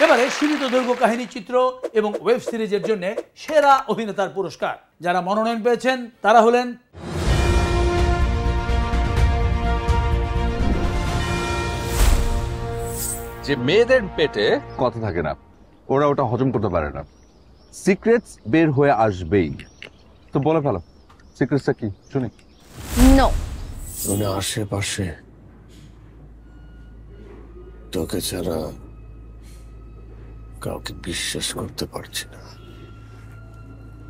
এবারে সীমিত দৈর্ঘ্য কাহিনী চিত্র এবং ওয়েব সিরিজের জন্য সেরা অভিনেতার পুরস্কার যারা মনোনয়ন পেয়েছেন তারা হলেন যে মেয়েদের পেটে কথা থাকে না, ওরা ওটা হজম করতে পারে না, সিক্রেটস বের হয়ে আসবেই। তো বলে ফেলো সিক্রেটসটা কি শুনি। নো, মানে আশেপাশে তোকে ছাড়া কাউকে বিশ্বাস করতে পারছি না।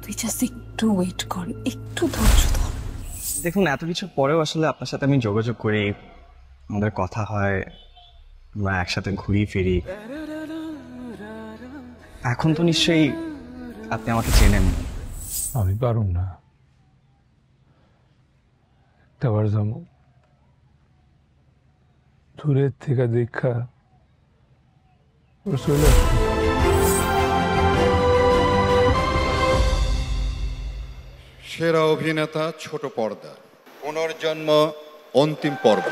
তুই জাস্ট একটু ওয়েট কর, একটু ধৈর্য ধর। দেখুন, এত কিছুর পরেও আসলে আপনার সাথে আমি যোগাযোগ করি, আমাদের কথা হয়, আমরা একসাথে ঘুরি ফিরি। এখন তো নিশ্চয়ই আপনি আমাকে চেনেন। আমি পারুম না, একটাবার যাবো দূরের থেকে দেখা চলে আসবো। সেরা অভিনেতা ছোট পর্দা, পুনর্জন্ম অন্তিম পর্ব,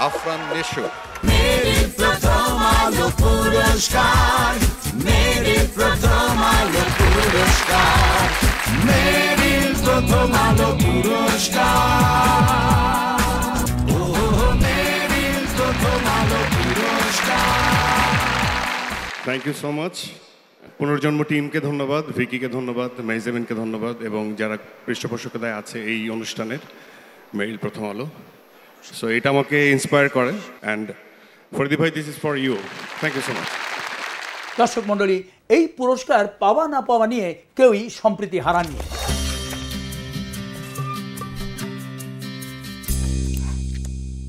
আফরান নিশো। मेरे प्रथम आलो पुरस्कार, मेरे प्रथम आलो पुरस्कार, मेरे प्रथम आलो पुरस्कार, ओ मेरे प्रथम आलो पुरस्कार। Thank you so much. পুনর্জন্ম টিমকে ধন্যবাদ, ভিকিকে ধন্যবাদ, মেহজাবিনকে ধন্যবাদ এবং যারা পৃষ্ঠপোষকতায় আছে এই অনুষ্ঠানের, মেরিল প্রথম আলো। সো এটা আমাকে ইন্সপায়ার করে। অ্যান্ড ফরিদি ভাই, this is for you. Thank you so much. দর্শক মণ্ডলী, এই পুরস্কার পাওয়া না পাওয়া নিয়ে কেউই সম্প্রীতি হারাননি।